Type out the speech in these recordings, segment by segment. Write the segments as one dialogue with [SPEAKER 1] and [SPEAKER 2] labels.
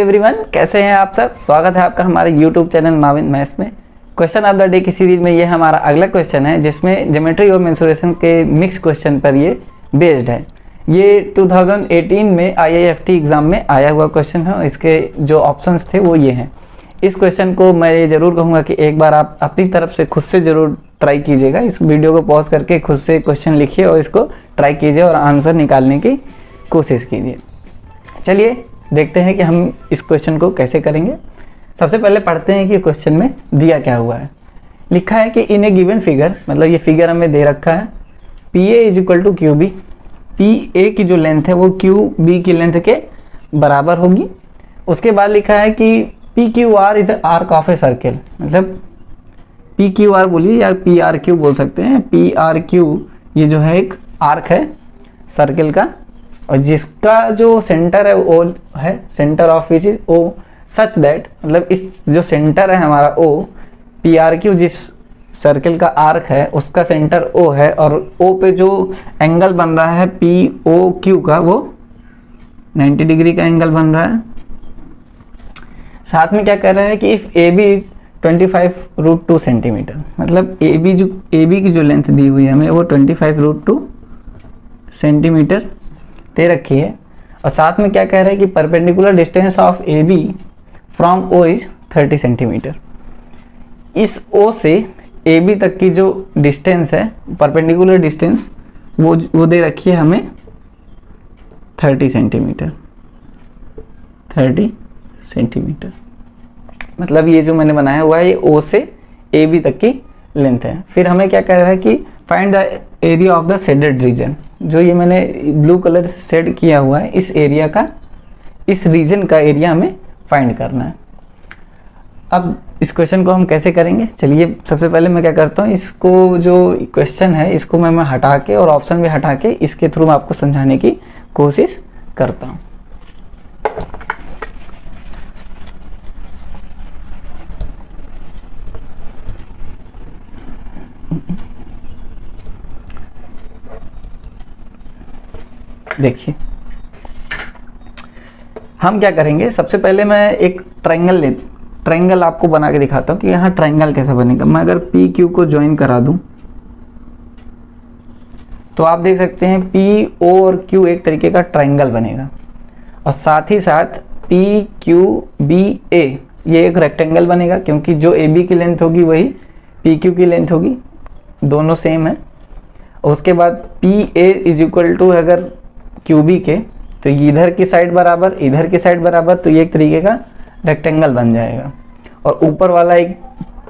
[SPEAKER 1] Everyone, कैसे हैं आप सब। स्वागत है आपका हमारे यूट्यूब चैनल माविन मैथ्स में। क्वेश्चन ऑफ द डे की सीरीज में ये हमारा अगला क्वेश्चन है, जिसमें ज्योमेट्री और मेंसुरेशन के मिक्स क्वेश्चन पर ये बेस्ड है। ये 2018 में IIFT एग्जाम में आया हुआ क्वेश्चन है और इसके जो ऑप्शंस थे वो ये हैं। इस क्वेश्चन को मैं ये ज़रूर कहूँगा कि एक बार आप अपनी तरफ से खुद से ज़रूर ट्राई कीजिएगा। इस वीडियो को पॉज करके खुद से क्वेश्चन लिखिए और इसको ट्राई कीजिए और आंसर निकालने की कोशिश कीजिए। चलिए देखते हैं कि हम इस क्वेश्चन को कैसे करेंगे। सबसे पहले पढ़ते हैं कि क्वेश्चन में दिया क्या हुआ है। लिखा है कि इन ए गिवन फिगर, मतलब ये फिगर हमें दे रखा है, P A is equal to Q B. P A की जो लेंथ है वो क्यू बी की लेंथ के बराबर होगी। उसके बाद लिखा है कि P Q R is the arc of a circle, मतलब पी क्यू आर बोलिए या पी आर क्यू बोल सकते हैं। पी आर क्यू ये जो है एक आर्क है सर्किल का, और जिसका जो सेंटर है वो है centre of which is O such that, मतलब इस जो सेंटर है हमारा ओ, पी आर क्यू जिस सर्किल का आर्क है उसका सेंटर ओ है, और ओ पे जो एंगल बन रहा है पी ओ क्यू का वो 90 डिग्री का एंगल बन रहा है। साथ में क्या कह रहा है कि if A B is 25√2 centimetre, मतलब ए बी की जो लेंथ दी हुई है हमें वो 25√2 सेंटीमीटर दे रखी है। और साथ में क्या कह रहा है कि perpendicular distance of A B from O is 30 centimetre. इस ओ से ए बी तक की जो डिस्टेंस है, परपेंडिकुलर डिस्टेंस, वो दे रखी है हमें 30 सेंटीमीटर। 30 सेंटीमीटर मतलब ये जो मैंने बनाया हुआ है ये ओ से ए बी तक की लेंथ है। फिर हमें क्या कह रहा है कि find the area of the shaded region, जो ये मैंने ब्लू कलर से शेड किया हुआ है इस एरिया का, इस रीजन का एरिया हमें फाइंड करना है। अब इस क्वेश्चन को हम कैसे करेंगे, चलिए सबसे पहले मैं क्या करता हूँ, इसको जो क्वेश्चन है इसको मैं हटा के और ऑप्शन भी हटा के इसके थ्रू मैं आपको समझाने की कोशिश करता हूँ। देखिए हम क्या करेंगे, सबसे पहले मैं एक ट्रायंगल आपको बना के दिखाता हूँ कि यहाँ ट्रायंगल कैसे बनेगा। मैं अगर पी क्यू को ज्वाइन करा दूं तो आप देख सकते हैं पी ओ और क्यू एक तरीके का ट्रायंगल बनेगा, और साथ ही साथ पी क्यू बी ए ये एक रेक्टेंगल बनेगा, क्योंकि जो ए बी की लेंथ होगी वही पी क्यू की लेंथ होगी, दोनों सेम है। और उसके बाद P A is equal to अगर क्यू बी के, तो इधर की साइड बराबर इधर की साइड बराबर, तो ये एक तरीके का रेक्टेंगल बन जाएगा। और ऊपर वाला एक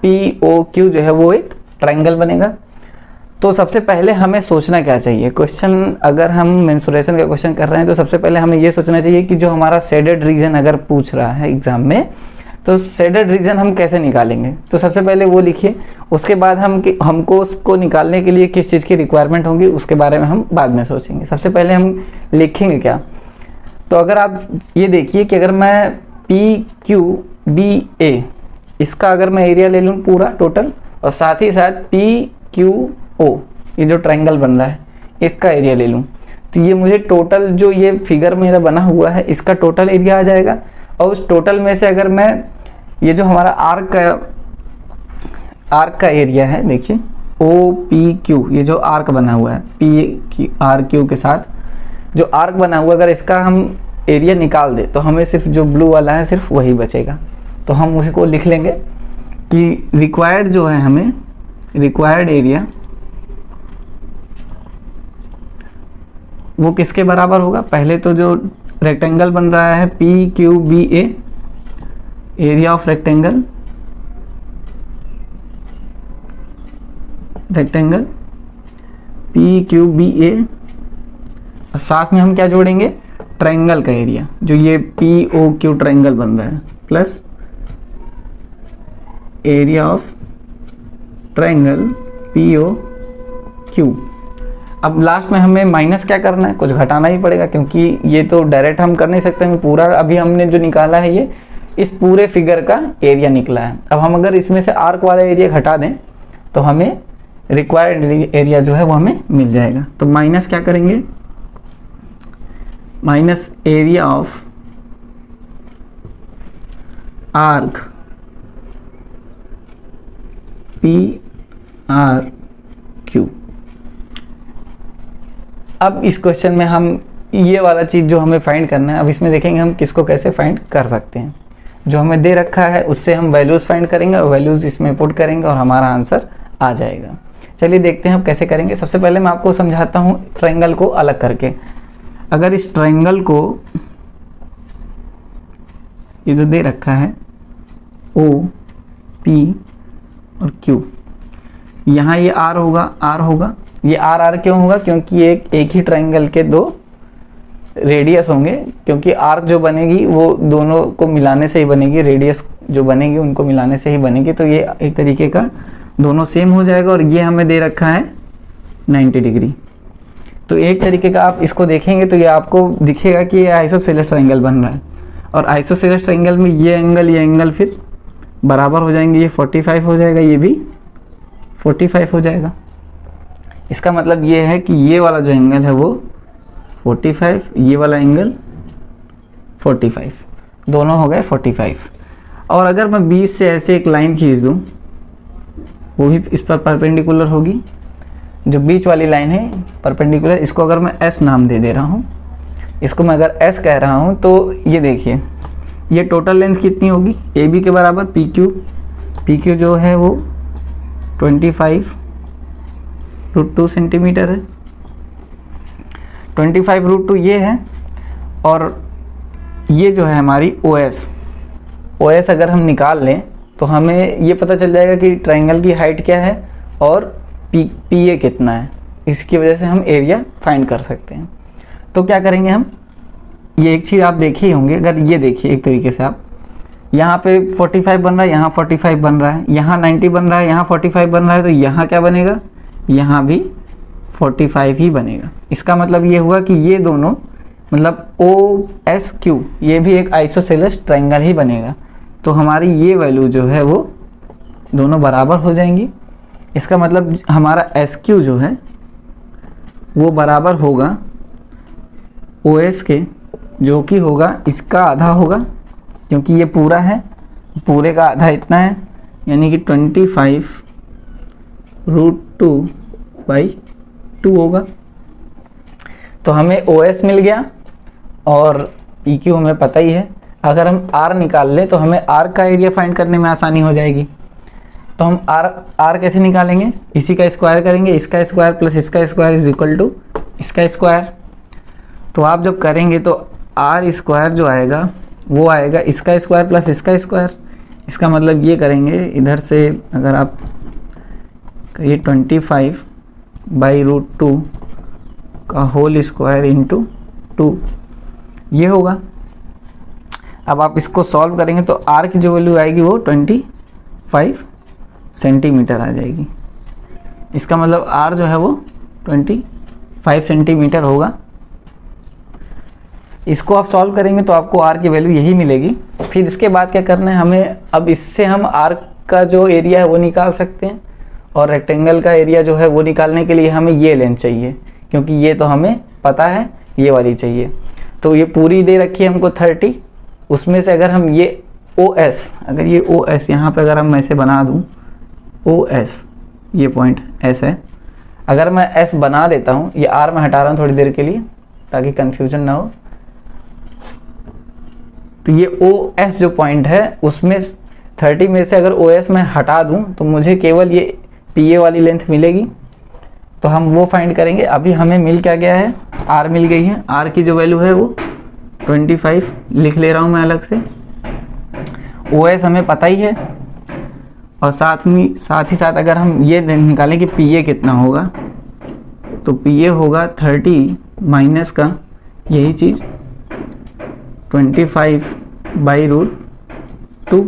[SPEAKER 1] पी ओ क्यू जो है वो एक ट्रायंगल बनेगा। तो सबसे पहले हमें सोचना क्या चाहिए, क्वेश्चन अगर हम मेंसुरेशन का क्वेश्चन कर रहे हैं तो सबसे पहले हमें ये सोचना चाहिए कि जो हमारा शेडेड रीजन अगर पूछ रहा है एग्जाम में, तो शेडेड रीजन हम कैसे निकालेंगे। तो सबसे पहले वो लिखिए, उसके बाद हमको उसको निकालने के लिए किस चीज़ की रिक्वायरमेंट होगी उसके बारे में हम बाद में सोचेंगे। सबसे पहले हम लिखेंगे क्या, तो अगर आप ये देखिए कि अगर मैं पी क्यू बी ए इसका अगर मैं एरिया ले लूँ पूरा टोटल, और साथ ही साथ पी क्यू ओ ये जो ट्रायंगल बन रहा है इसका एरिया ले लूँ, तो ये मुझे टोटल जो ये फिगर मेरा बना हुआ है इसका टोटल एरिया आ जाएगा। और उस टोटल में से अगर मैं ये जो हमारा आर्क का एरिया है, देखिए ओ पी क्यू ये जो आर्क बना हुआ है पी आर क्यू के साथ जो आर्क बना हुआ, अगर इसका हम एरिया निकाल दे तो हमें सिर्फ जो ब्लू वाला है सिर्फ वही बचेगा। तो हम उसको लिख लेंगे कि रिक्वायर्ड जो है हमें रिक्वायर्ड एरिया वो किसके बराबर होगा। पहले तो जो रेक्टेंगल बन रहा है P Q B A, area of rectangle P Q B A, और साथ में हम क्या जोड़ेंगे, ट्रायंगल का एरिया जो ये पी ओ क्यू ट्रायंगल बन रहा है, plus area of triangle P O Q. अब लास्ट में हमें माइनस क्या करना है, कुछ घटाना ही पड़ेगा, क्योंकि ये तो डायरेक्ट हम कर नहीं सकते हैं पूरा। अभी हमने जो निकाला है ये इस पूरे फिगर का एरिया निकला है। अब हम अगर इसमें से आर्क वाला एरिया घटा दें तो हमें रिक्वायर्ड एरिया जो है वो हमें मिल जाएगा। तो माइनस क्या करेंगे, minus area of arc PRQ। अब इस क्वेश्चन में हम ये वाला चीज़ जो हमें फाइंड करना है, अब इसमें देखेंगे हम किसको कैसे फाइंड कर सकते हैं। जो हमें दे रखा है उससे हम वैल्यूज़ फाइंड करेंगे और वैल्यूज़ इसमें पुट करेंगे और हमारा आंसर आ जाएगा। चलिए देखते हैं हम कैसे करेंगे। सबसे पहले मैं आपको समझाता हूँ ट्रायंगल को अलग करके। अगर इस ट्रायंगल को ये जो दे रखा है O P और Q, यहाँ ये R होगा। ये R क्यों होगा? क्योंकि एक ही ट्रायंगल के दो रेडियस होंगे, क्योंकि आर्क जो बनेगी वो दोनों को मिलाने से ही बनेगी, रेडियस जो बनेगी उनको मिलाने से ही बनेगी। तो ये एक तरीके का दोनों सेम हो जाएगा और ये हमें दे रखा है 90 डिग्री। तो एक तरीके का आप इसको देखेंगे तो ये आपको दिखेगा कि ये आइसोसेलेस ट्रायंगल बन रहा है। और आइसोसेलेस ट्रायंगल में ये एंगल फिर बराबर हो जाएंगे। ये 45 हो जाएगा, ये भी 45 हो जाएगा। इसका मतलब ये है कि ये वाला जो एंगल है वो 45, ये वाला एंगल 45, दोनों हो गए 45। और अगर मैं 20 से ऐसे एक लाइन खींच दूँ, वो भी इस पर परपेंडिकुलर होगी। जो बीच वाली लाइन है परपेंडिकुलर, इसको अगर मैं S नाम दे रहा हूँ, इसको मैं अगर S कह रहा हूँ, तो ये देखिए ये टोटल लेंथ कितनी होगी? AB के बराबर PQ जो है वो 25√2 सेंटीमीटर है। 25√2 ये है। और ये जो है हमारी OS अगर हम निकाल लें तो हमें ये पता चल जाएगा कि ट्रायंगल की हाइट क्या है और PA कितना है। इसकी वजह से हम एरिया फाइंड कर सकते हैं। तो क्या करेंगे हम, ये एक चीज़ आप देखे ही होंगे। अगर ये देखिए एक तरीके से आप यहाँ पे 45 बन रहा है, यहाँ 45 बन रहा है, यहाँ 90 बन रहा है, यहाँ 45 बन रहा है, तो यहाँ क्या बनेगा? यहाँ भी 45 ही बनेगा। इसका मतलब ये हुआ कि ये दोनों मतलब OSQ ये भी एक आइसोसेलेस ट्रायंगल ही बनेगा। तो हमारी ये वैल्यू जो है वो दोनों बराबर हो जाएंगी। इसका मतलब हमारा SQ जो है वो बराबर होगा OS के, जो कि होगा इसका आधा होगा, क्योंकि ये पूरा है, पूरे का आधा इतना है, यानी कि 25√2/2 होगा। तो हमें OS मिल गया और PQ हमें पता ही है। अगर हम R निकाल लें तो हमें R का एरिया फाइंड करने में आसानी हो जाएगी। तो हम R कैसे निकालेंगे? इसी का स्क्वायर करेंगे, इसका स्क्वायर प्लस इसका स्क्वायर इज इक्वल टू इसका स्क्वायर। तो आप जब करेंगे तो R स्क्वायर जो आएगा वो आएगा इसका स्क्वायर प्लस इसका स्क्वायर। इसका मतलब ये करेंगे इधर से, अगर आप ये 25/√2 का होल स्क्वायर इंटू 2 ये होगा। अब आप इसको सॉल्व करेंगे तो R की जो वैल्यू आएगी वो 25 सेंटीमीटर आ जाएगी। इसका मतलब R जो है वो 25 सेंटीमीटर होगा। इसको आप सॉल्व करेंगे तो आपको R की वैल्यू यही मिलेगी। फिर इसके बाद क्या करना है हमें, अब इससे हम R का जो एरिया है वो निकाल सकते हैं, और रेक्टेंगल का एरिया जो है वो निकालने के लिए हमें ये लेंथ चाहिए, क्योंकि ये तो हमें पता है ये वाली चाहिए। तो ये पूरी दे रखी है हमको 30, उसमें से अगर हम ये OS, अगर ये OS यहाँ पे अगर हम ऐसे बना दूँ, OS ये पॉइंट S है, अगर मैं S बना देता हूँ, ये R में हटा रहा हूँ थोड़ी देर के लिए ताकि कन्फ्यूजन ना हो। तो ये OS जो पॉइंट है उसमें 30 में से अगर OS में हटा दूं तो मुझे केवल ये PA वाली लेंथ मिलेगी। तो हम वो फाइंड करेंगे। अभी हमें मिल क्या गया है, R मिल गई है। R की जो वैल्यू है वो 25 लिख ले रहा हूँ मैं अलग से। OS हमें पता ही है, और साथ ही साथ अगर हम ये निकालें कि PA कितना होगा, तो PA होगा 30 माइनस का यही चीज़ 25/√2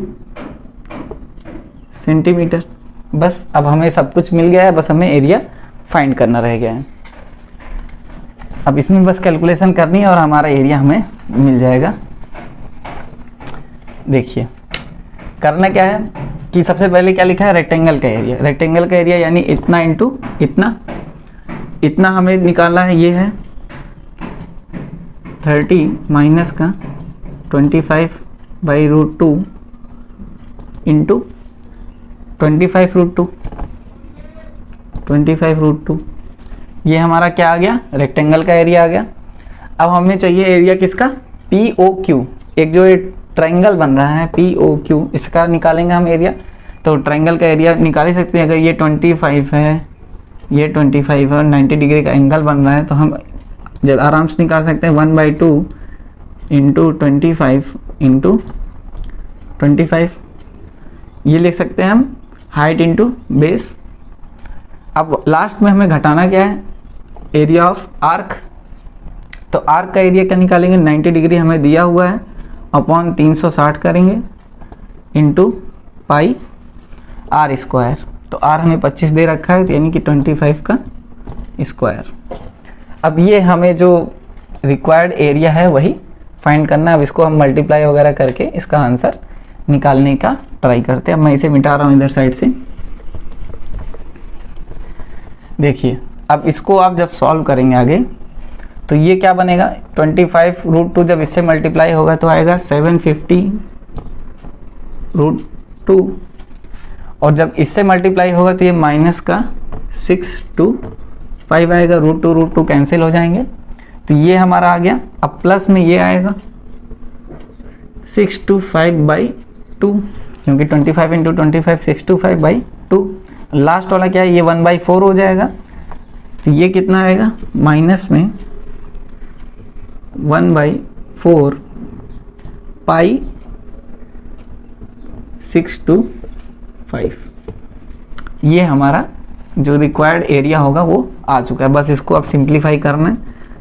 [SPEAKER 1] सेंटीमीटर। बस अब हमें सब कुछ मिल गया है, बस हमें एरिया फाइंड करना रह गया है। अब इसमें बस कैलकुलेशन करनी है और हमारा एरिया हमें मिल जाएगा। देखिए करना क्या है कि सबसे पहले क्या लिखा है, रेक्टेंगल का एरिया। रेक्टेंगल का एरिया यानी इतना इंटू इतना हमें निकालना है। ये है 30 माइनस का 25/√2 इंटू 25√2, 25√2, ये हमारा क्या आ गया, रेक्टेंगल का एरिया आ गया। अब हमें चाहिए एरिया किसका, POQ, एक जो ट्रायंगल बन रहा है POQ, इसका निकालेंगे हम एरिया। तो ट्रायंगल का एरिया निकाल ही सकते हैं। अगर ये 25 है, ये 25 है और 90 डिग्री का एंगल बन रहा है, तो हम जब आराम से निकाल सकते हैं 1/2 इंटू 25 इंटू 25, ये लिख सकते हैं हम हाइट इंटू बेस। अब लास्ट में हमें घटाना क्या है, एरिया ऑफ आर्क। तो आर्क का एरिया क्या निकालेंगे, 90 डिग्री हमें दिया हुआ है, अपॉन 360 करेंगे इंटू पाई आर स्क्वायर। तो आर हमें 25 दे रखा है, तो यानी कि 25 का स्क्वायर। अब ये हमें जो रिक्वायर्ड एरिया है वही फाइंड करना है। अब इसको हम मल्टीप्लाई वगैरह करके इसका आंसर निकालने का ट्राई करते हैं। अब मैं इसे मिटा रहा हूँ इधर साइड से। देखिए अब इसको आप जब सॉल्व करेंगे आगे, तो ये क्या बनेगा, 25√2 जब इससे मल्टीप्लाई होगा तो आएगा 750√2, और जब इससे मल्टीप्लाई होगा तो ये माइनस का 625 आएगा। √2 कैंसिल हो जाएंगे, तो ये हमारा आ गया। अब प्लस में ये आएगा 625/2, क्योंकि 25 इंटू 25 625/2। लास्ट वाला क्या है, ये 1/4 हो जाएगा। तो ये कितना आएगा, माइनस में 1/4 पाई 625। ये हमारा जो रिक्वायर्ड एरिया होगा वो आ चुका है। बस इसको अब सिंप्लीफाई करना है।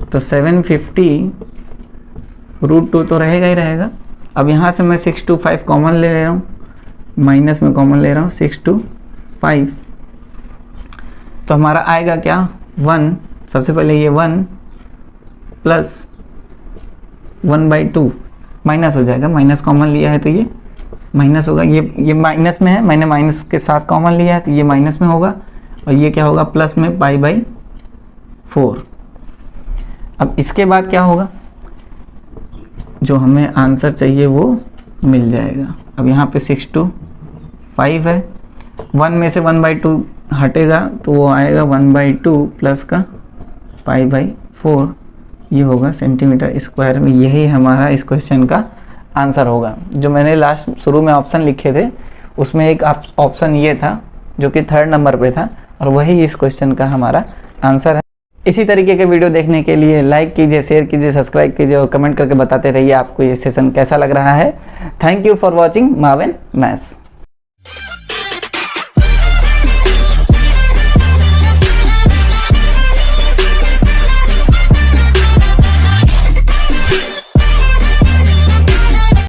[SPEAKER 1] तो 750√2 तो रहेगा ही रहेगा। अब यहाँ से मैं 625 कॉमन ले रहा हूँ, माइनस में कॉमन ले रहा हूँ 625, तो हमारा आएगा क्या, 1। सबसे पहले ये 1 प्लस 1/2 माइनस हो जाएगा, माइनस कॉमन लिया है तो ये माइनस होगा। ये माइनस में है, मैंने माइनस के साथ कॉमन लिया है तो ये माइनस में होगा, और ये क्या होगा, प्लस में π/4। अब इसके बाद क्या होगा, जो हमें आंसर चाहिए वो मिल जाएगा। अब यहाँ पे 625 है, 1 में से 1/2 हटेगा तो वो आएगा 1/2 प्लस का π/4, ये होगा सेंटीमीटर स्क्वायर में। यही हमारा इस क्वेश्चन का आंसर होगा। जो मैंने लास्ट शुरू में ऑप्शन लिखे थे उसमें एक ऑप्शन ये था जो कि 3rd नंबर पे था, और वही इस क्वेश्चन का हमारा आंसर है। इसी तरीके के वीडियो देखने के लिए लाइक कीजिए, शेयर कीजिए, सब्सक्राइब कीजिए और कमेंट करके बताते रहिए आपको ये सेशन कैसा लग रहा है। Thank you for watching Mavin maths.